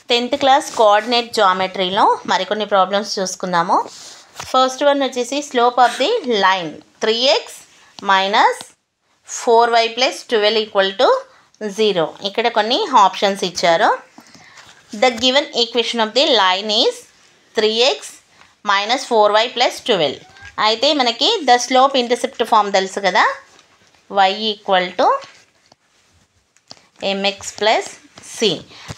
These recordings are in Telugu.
10th క్లాస్ కోఆర్డినేట్ జామెట్రీలో మరికొన్ని ప్రాబ్లమ్స్ చూసుకుందాము. ఫస్ట్ వన్ వచ్చేసి slope of the line 3x minus 4y ప్లస్ 12 ఈక్వల్ టు 0. ఇక్కడ కొన్ని ఆప్షన్స్ ఇచ్చారు. The given equation of the line is 3x minus 4y ప్లస్ 12. అయితే మనకి ద స్లోప్ ఇంటర్సెప్ట్ ఫామ్ తెలుసు కదా, y equal to mx plus c.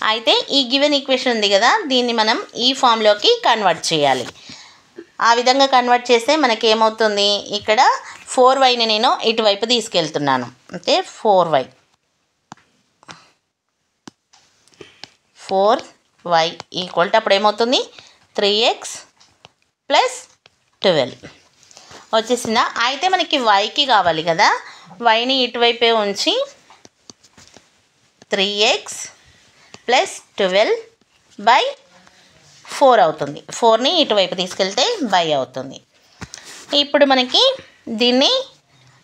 అయితే ఈ గివెన్ ఈక్వేషన్ ఉంది కదా, దీన్ని మనం ఈ ఫామ్లోకి కన్వర్ట్ చేయాలి. ఆ విధంగా కన్వర్ట్ చేస్తే మనకి ఏమవుతుంది, ఇక్కడ 4yని నేను ఇటువైపు తీసుకెళ్తున్నాను. అంటే 4y ఈక్వల్ టు అప్పుడు ఏమవుతుంది 3x ప్లస్ 12 వచ్చేసిందా. అయితే మనకి yకి కావాలి కదా, yని ఇటువైపే ఉంచి 3x ప్లస్ 12/4 అవుతుంది. 4ని ఇటువైపు తీసుకెళ్తే బై అవుతుంది. ఇప్పుడు మనకి దీన్ని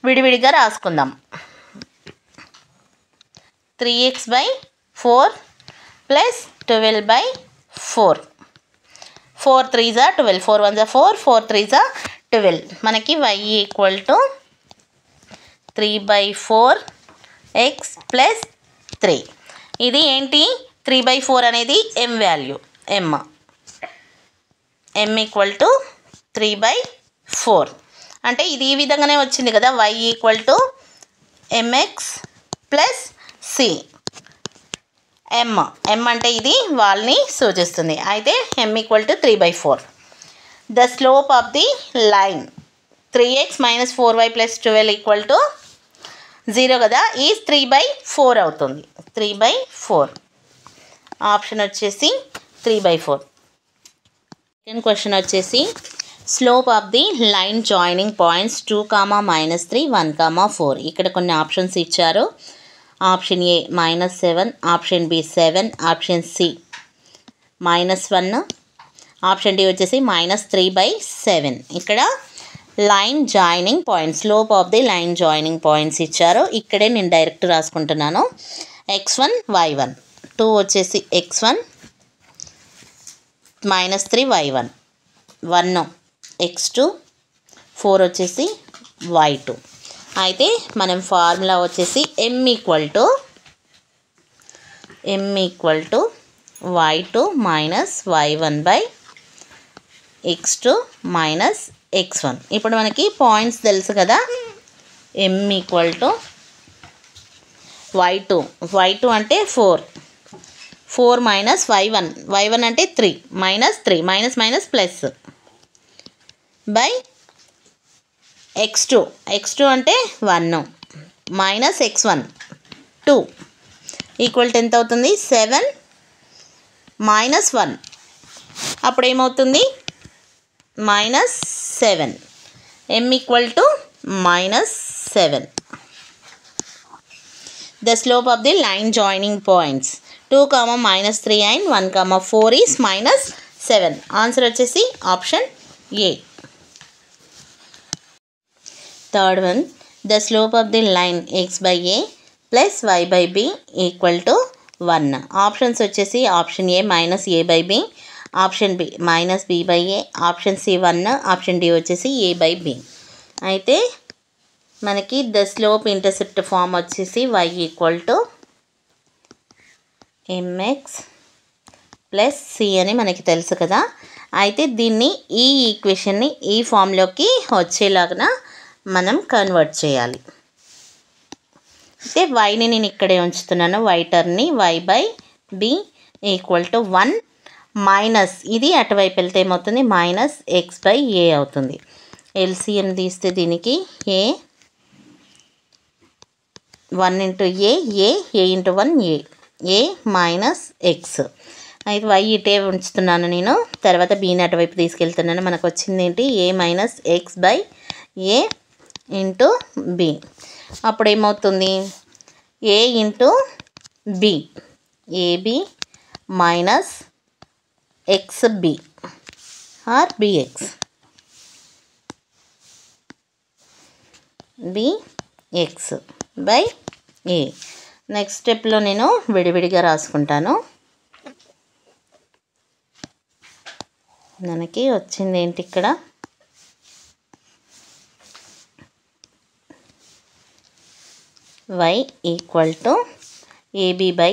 విడివిడిగా రాసుకుందాం. 3x/4 plus 12/4. 4 3s are 12, 4 1s are 4, 4 3s are 12. మనకి y equal to 3/4x plus 3. ఇది ఏంటి, 3/4 అనేది m value, m equal to 3/4. అంటే ఇది ఈ విధంగానే వచ్చింది కదా, y equal to mx plus c. m అంటే ఇది వాళ్ళని సూచిస్తుంది. అయితే m equal to 3/4. The slope of the line 3x minus 4y ప్లస్ 12 ఈక్వల్ టు 0 కదా, ఈ 3/4 అవుతుంది. 3/4 ఆప్షన్ వచ్చేసి 3/4. సెకండ్ క్వశ్చన్ వచ్చేసి slope of the line joining points 2, -3, 1, 4. ఇక్కడ కొన్ని ఆప్షన్స్ ఇచ్చారు. Option A -7, option B 7, option C -1, option D వచ్చేసి -3/7. ఇక్కడ line joining points, slope of the line joining points ఇచ్చారు. ఇక్కడే నేను డైరెక్ట్ రాసుకుంటున్నాను. x1 y1, 2 వచ్చేసి x1 -3 y1, 1 x2, 4 వచ్చేసి y2. అయితే మనం ఫార్ములా వచ్చేసి m equal to y2 minus y1/x2 minus x1. ఇప్పుడు మనకి పాయింట్స్ తెలుసు కదా, m ఈక్వల్ టు y2 అంటే 4 మైనస్ y1 అంటే 3 minus 3 minus plus by x2 అంటే 1 మైనస్ x1 2 ఈక్వల్ టు ఎంత అవుతుంది 7 మైనస్ 1. అప్పుడు ఏమవుతుంది -7. m equal to -7. The slope of the line joining points 2, -3 and 1, 4 is -7. Answer వచ్చేసి option A. Third one, the slope of the line x/a plus y/b equal to 1. Options వచ్చేసి option A -a/b, option B -b/a, option C 1, option D వచ్చేసి a/b. అయితే మనకి ద స్లోప్ ఇంటర్సెప్ట్ ఫామ్ వచ్చేసి y equal to mx plus c అని మనకి తెలుసు కదా. అయితే దీన్ని ఈ ఈక్వేషన్ని ఈ ఫామ్లోకి వచ్చేలాగా మనం కన్వర్ట్ చేయాలి. అయితే వైని నేను ఇక్కడే ఉంచుతున్నాను, వై టర్న్ని y/b ఈక్వల్ టు 1 మైనస్ ఇది అటువైపు వెళ్తే ఏమవుతుంది -x/a అవుతుంది. ఎల్సిఎం తీస్తే దీనికి a 1 into a into 1 a minus x. అయితే y ఇటే ఉంచుతున్నాను నేను, తర్వాత బీని అటువైపు తీసుకెళ్తున్నాను. మనకు వచ్చింది ఏంటి a minus x/a into b. అప్పుడు ఏమవుతుంది a into b, ab minus xb or bx, bx by a. Next స్టెప్లో నేను విడివిడిగా రాసుకుంటాను. మనకి వచ్చింది ఏంటి ఇక్కడ y equal to a b by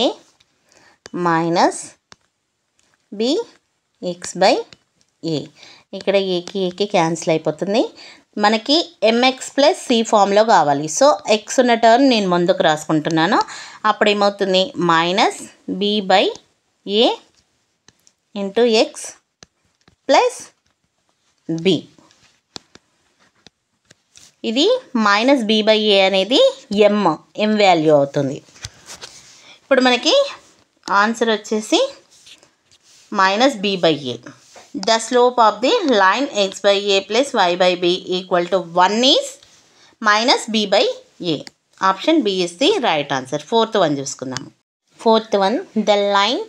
a minus b x by a. ఇక్కడ ఏకి క్యాన్సిల్ అయిపోతుంది. మనకి ఎంఎక్స్ ప్లస్ సి ఫామ్లో కావాలి. సో ఎక్స్ ఉన్న టర్మ్ నేను ముందుకు రాసుకుంటున్నాను. అప్పుడు ఏమవుతుంది minus b by a into x plus b. ఇది మైనస్ బి బై ఏ అనేది ఎం వాల్యూ అవుతుంది. ఇప్పుడు మనకి ఆన్సర్ వచ్చేసి minus b by a. The slope of the line x by a plus y by b equal to 1 is minus b by a. Option B is the right answer. Fourth one చూసుకుందాము. Fourth one, the line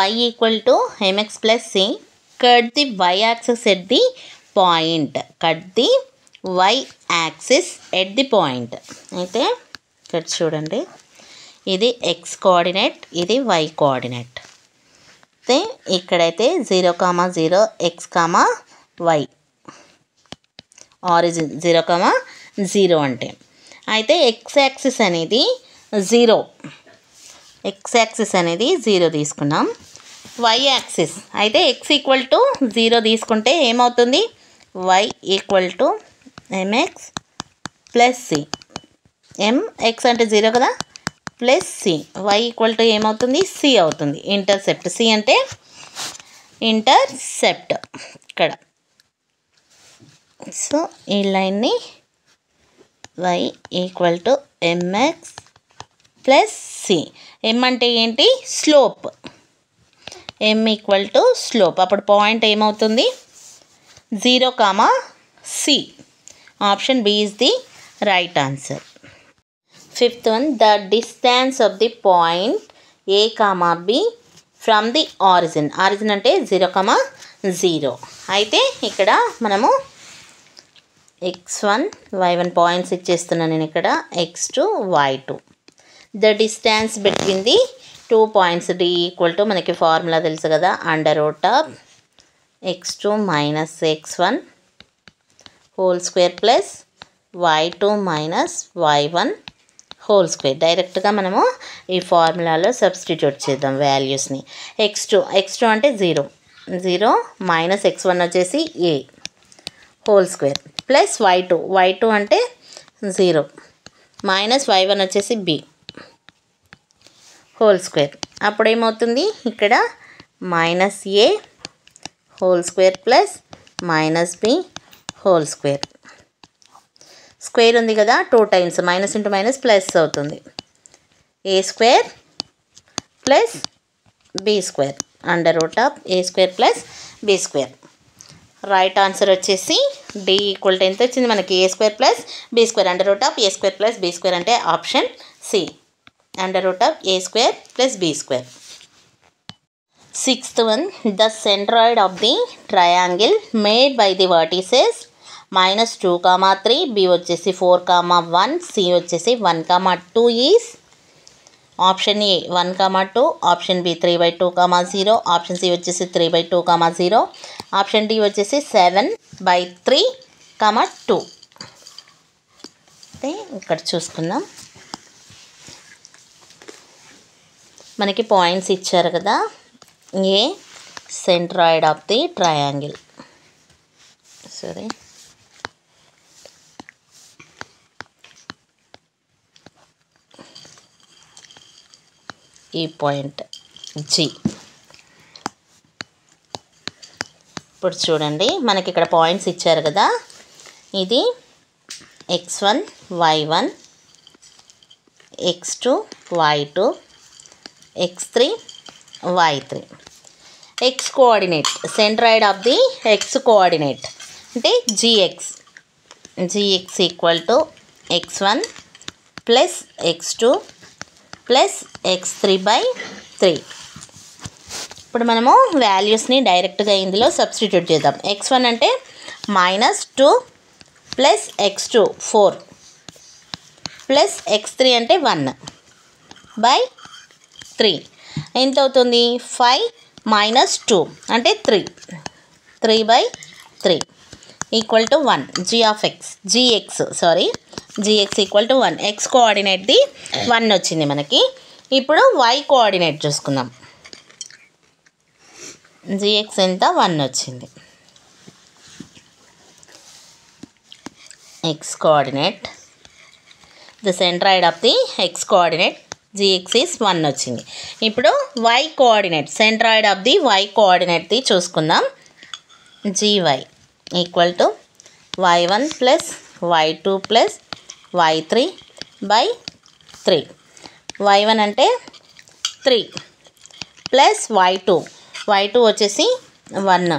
y equal to mx plus c cut the y axis at the point. Cut the y axis at the point. అయితే ఇక్కడ చూడండి, ఇది x కోఆర్డినేట్, ఇది y కోఆర్డినేట్. ఇక్కడైతే 0, 0 x, y ఆరిజిన్ 0, 0 అంటే అయితే x యాక్సిస్ అనేది 0 తీసుకున్నాం. y యాక్సిస్ అయితే x ఈక్వల్ టు 0 తీసుకుంటే ఏమవుతుంది y equal to mx plus c. mx అంటే 0 కదా, plus c. y equal to ఏమవుతుంది సి అవుతుంది. ఇంటర్సెప్ట్ సి అంటే ఇంటర్సెప్ట్ ఇక్కడ. సో ఈ లైన్ని y equal to mx plus c. m అంటే ఏంటి slope, m equal to slope. అప్పుడు పాయింట్ ఏమవుతుంది 0, c. Option B is the right answer. Fifth one, the distance of the point a, b from the origin. Origin అంటే 0, 0. అయితే ఇక్కడ మనము x1, y1 పాయింట్స్ ఇచ్చేస్తున్నాను నేను ఇక్కడ, x2, y2. The distance between the 2 points d equal to మనకి ఫార్ములా తెలుసు కదా, under root of x2 minus x1 whole square plus y2 minus y1 whole square. డైరెక్ట్గా మనము ఈ ఫార్ములాలో సబ్స్టిట్యూట్ చేద్దాం వాల్యూస్ని. x2 అంటే 0 మైనస్ x1 వచ్చేసి a whole square plus y2 అంటే 0 మైనస్ y1 వచ్చేసి b హోల్ స్క్వేర్. అప్పుడు ఏమవుతుంది ఇక్కడ minus a whole square plus minus b whole square. Square ఉంది కదా, 2 times minus into minus plus అవుతుంది. A square plus b square under root of a square plus b square. Right answer వచ్చేసి డి ఈక్వల్ టు ఎంత వచ్చింది మనకి a square plus b square under root of a square plus b square అంటే option C under root of a square plus b square. Sixth one, the centroid of the triangle made by the vertices -2, 3, B వచ్చేసి 4, 1, సి వచ్చేసి 1, 2 is option A 1, 2, option B 3/2, 0, option C వచ్చేసి 3/2, 0, ఆప్షన్ డి వచ్చేసి 7/3, 2. అయితే ఇక్కడ చూసుకుందాం, మనకి పాయింట్స్ ఇచ్చారు కదా. ఏ సెంట్రాయిడ్ ఆఫ్ ది ట్రయాంగిల్, సరే ఈ పాయింట్ జి. ఇప్పుడు చూడండి, మనకి ఇక్కడ పాయింట్స్ ఇచ్చారు కదా, ఇది x1, y1, x2, y2, x3, y3. x coordinate, centroid of the x coordinate అంటే gx equal to x1 plus x2 plus x3/3. ఇప్పుడు మనము వాల్యూస్ని డైరెక్ట్గా ఇందులో సబ్స్టిట్యూట్ చేద్దాం. x1 అంటే -2 ప్లస్ x2 4 ప్లస్ x3 అంటే 1/3 ఎంత అవుతుంది 5 మైనస్ 2 అంటే 3/3 equal to 1 gx equal to 1 x కోఆర్డినేట్ది 1 వచ్చింది మనకి. ఇప్పుడు y కోఆర్డినేట్ చూసుకుందాం. gx ఎంత 1 వచ్చింది. x coordinate the centroid of the x coordinate gx is 1 వచ్చింది. ఇప్పుడు y coordinate centroid of the y కోఆర్డినేట్ది చూసుకుందాం. gy equal to y1 plus y2 plus y3/3. y1 అంటే 3 ప్లస్ y2 వచ్చేసి 1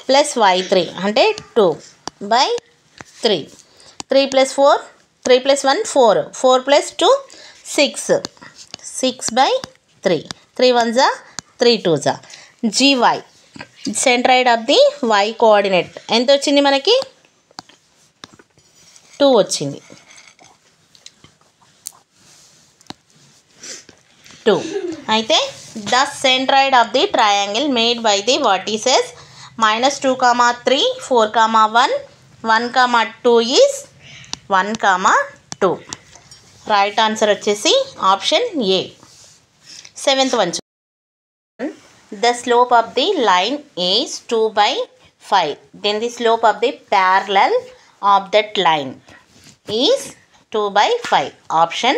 ప్లస్ y3 అంటే 2/3. 3 plus 4 3 plus 1 4 4 plus 2 6/3. 3 1s 3 2s. gy centroid of the y coordinate ఎంత వచ్చింది మనకి 2 వచ్చింది. 2 అయితే the centroid of the triangle made by the vertices -2, 3, 4, 1, 1, 2 is 1, 2. Right answer వచ్చేసి option A. 7th one. The slope of the line is 2/5. Then the slope of the parallel of that line is 2/5. Option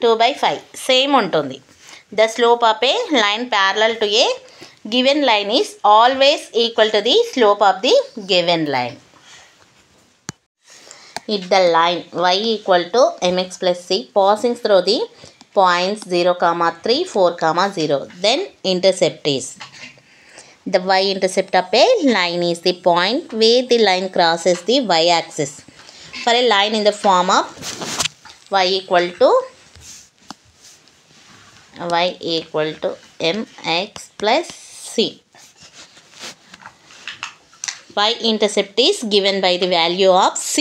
2/5 same ఉంటుంది. The slope of a line parallel to a given line is always equal to the slope of the given line. If the line y equal to mx plus c passing through the points 0, 3, 4, 0, then intercept is. The y-intercept of a line is the point where the line crosses the y-axis. For a line in the form of y equal to mx plus c. Y-intercept is given by the value of c.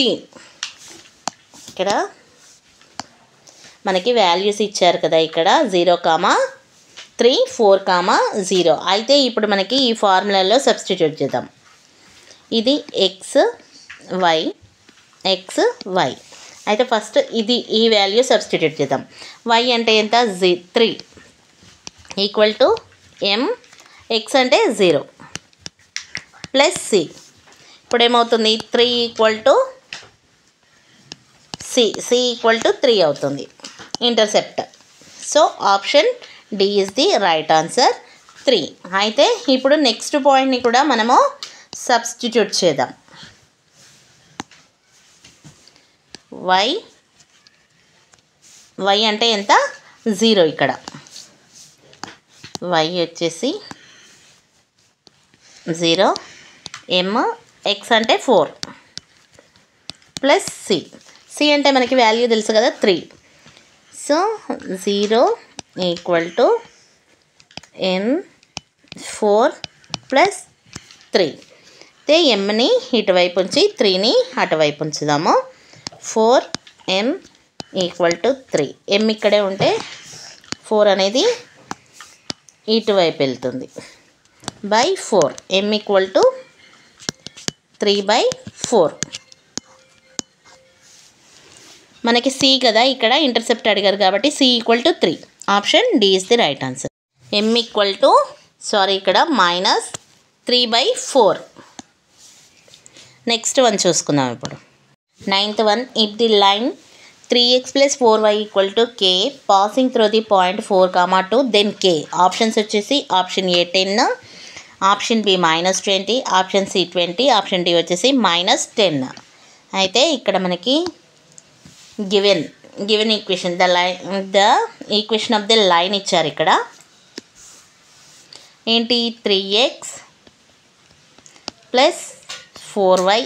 ఇక్కడ మనకి వాల్యూస్ ఇచ్చారు కదా, ఇక్కడ 0, 3, 4, 0. అయితే ఇప్పుడు మనకి ఈ ఫార్ములాలో సబ్స్టిట్యూట్ చేద్దాం. ఇది x y. అయితే ఫస్ట్ ఈ వాల్యూ సబ్స్టిట్యూట్ చేద్దాం. y అంటే ఎంత 3 ఈక్వల్ టు m, x అంటే 0 ప్లస్ c. ఇప్పుడు ఏమవుతుంది 3 equal to c equal to 3 అవుతుంది intercept. So option D is the right answer 3. అయితే ఇప్పుడు నెక్స్ట్ పాయింట్ని కూడా మనము సబ్స్టిట్యూట్ చేద్దాం. y అంటే ఎంత 0. ఇక్కడ y వచ్చేసి 0, m, x అంటే 4 ప్లస్ c అంటే మనకి వాల్యూ తెలుసు కదా 3. So 0 equal to m4 plus 3. అయితే mని ఇటువైపు ఉంచి 3ని అటువైపు ఉంచుదాము. 4m equal to 3. m ఇక్కడే ఉంటే 4 అనేది ఇటువైపు వెళ్తుంది బై 4. m equal to 3/4. మనకి c కదా, ఇక్కడ ఇంటర్సెప్ట్ అడిగారు కాబట్టి c equal to 3. Option D is the right answer. m equal to ఇక్కడ -3/4. నెక్స్ట్ వన్ చూసుకుందాం ఇప్పుడు. 9th వన్. If the line 3x + 4y = k passing through the point 4, 2 then k. Options వచ్చేసి option A 10, option B -20, option C 20, option D వచ్చేసి -10. అయితే ఇక్కడ మనకి given equation the equation of the line ఇచ్చారు. ఇక్కడ ఏంటి 3x + 4y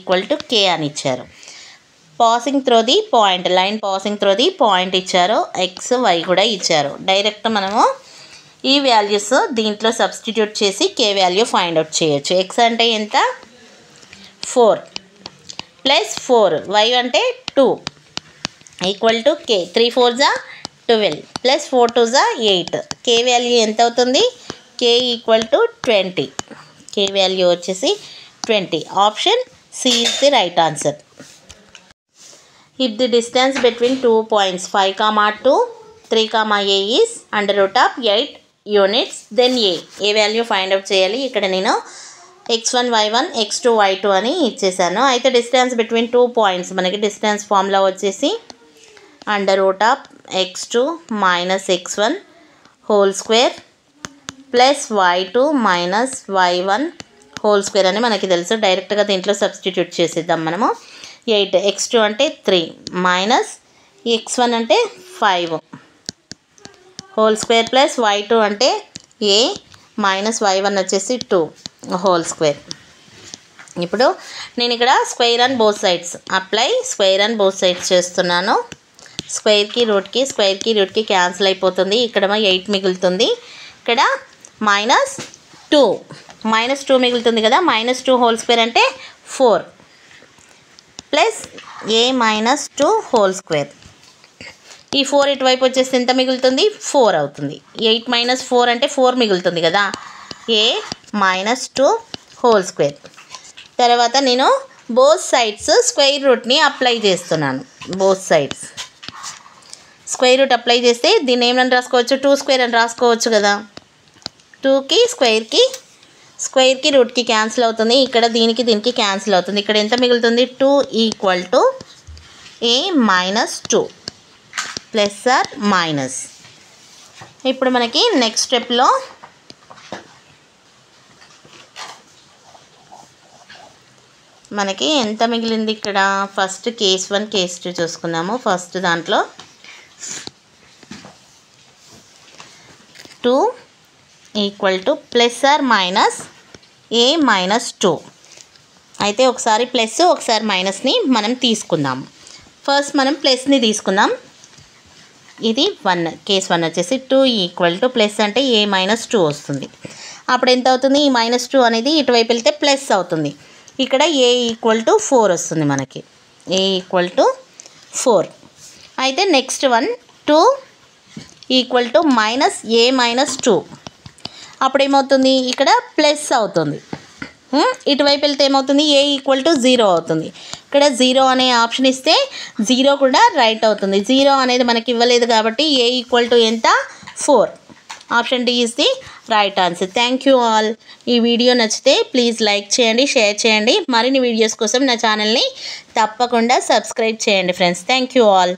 = k అని ఇచ్చారు. Passing through the point, line passing through the point ఇచ్చారు. ఎక్స్ వై కూడా ఇచ్చారు. డైరెక్ట్ మనము ఈ వాల్యూస్ దీంట్లో సబ్స్టిట్యూట్ చేసి కే వాల్యూ ఫైండ్ అవుట్ చేయొచ్చు. ఎక్స్ అంటే ఎంత 4 + 4, వై అంటే 2 = k. 3 4s 12 + 4 2s 8. కే వాల్యూ ఎంత అవుతుంది k equal to 20. k value వచ్చేసి 20. Option C is the right answer. If the distance between 2 points 5, 2, 3, a is under root of 8 units, then a value find out చేయాలి. ఇక్కడ నేను x1 y1 x2 y2 అని ఇచ్చేసాను. అయితే డిస్టెన్స్ బిట్వీన్ 2 పాయింట్స్ మనకి డిస్టెన్స్ ఫార్ములా వచ్చేసి under root of x2 minus x1 whole square plus y2 minus y1 whole square అని మనకి తెలుసు. డైరెక్ట్గా దీంట్లో సబ్స్టిట్యూట్ చేసేద్దాం మనము. 8 x2 అంటే 3 మైనస్ x1 అంటే 5 హోల్ స్క్వేర్ ప్లస్ y2 అంటే a మైనస్ y1 వచ్చేసి 2 హోల్ స్క్వేర్. ఇప్పుడు నేను ఇక్కడ square and both sides apply square and both sides చేస్తున్నాను. స్క్వేర్కి రూట్కి క్యాన్సిల్ అయిపోతుంది. ఇక్కడ 8 మిగులుతుంది. ఇక్కడ -2 మిగులుతుంది కదా. -2 హోల్ స్క్వేర్ అంటే 4 plus a minus 2 whole square. ఈ 4 ఇటువైపు వచ్చేసి ఎంత మిగులుతుంది? 4 అవుతుంది. 8 మైనస్ 4 అంటే 4 మిగులుతుంది కదా. a minus 2 whole square. తర్వాత నేను బోత్ సైడ్స్ స్క్వేర్ రూట్ని అప్లై చేస్తున్నాను. Both sides square root apply చేస్తే దీన్ని ఏమని రాసుకోవచ్చు? 2 స్క్వేర్ అని రాసుకోవచ్చు కదా. 2కి స్క్వేర్కి రూట్కి క్యాన్సిల్ అవుతుంది. ఇక్కడ దీనికి క్యాన్సిల్ అవుతుంది. ఇక్కడ ఎంత మిగులుతుంది? 2 equal to a minus 2 plus or minus. ఇప్పుడు మనకి నెక్స్ట్ స్టెప్లో మనకి ఎంత మిగిలింది? ఇక్కడ ఫస్ట్ కేస్ 1 కేస్ 2 చూసుకుందాము. ఫస్ట్ దాంట్లో 2 equal to plus or minus a minus 2. అయితే ఒకసారి ప్లస్ ఒకసారి మైనస్ని మనం తీసుకుందాం. ఫస్ట్ మనం ప్లస్ని తీసుకుందాం. ఇది 1 కేస్ 1 వచ్చేసి 2 ఈక్వల్ టు ప్లస్ అంటే a మైనస్ 2 వస్తుంది. అప్పుడు ఎంత అవుతుంది? ఈ -2 అనేది ఇటువైపు వెళ్తే ప్లస్ అవుతుంది. ఇక్కడ a ఈక్వల్ టు 4 వస్తుంది మనకి. a equal to 4. అయితే next 2 equal to minus a minus 2. అప్పుడు ఏమవుతుంది? ఇక్కడ ప్లస్ అవుతుంది. ఇటువైపు వెళ్తే ఏమవుతుంది? a ఈక్వల్ టు 0 అవుతుంది. ఇక్కడ 0 అనే ఆప్షన్ ఇస్తే 0 కూడా రైట్ అవుతుంది. 0 అనేది మనకి ఇవ్వలేదు కాబట్టి a ఈక్వల్ టు ఎంత? 4. Option D is the right answer. Thank you all. ఈ వీడియో నచ్చితే ప్లీజ్ లైక్ చేయండి, షేర్ చేయండి. మరిన్ని వీడియోస్ కోసం నా ఛానల్ని తప్పకుండా సబ్స్క్రైబ్ చేయండి ఫ్రెండ్స్. Thank you all.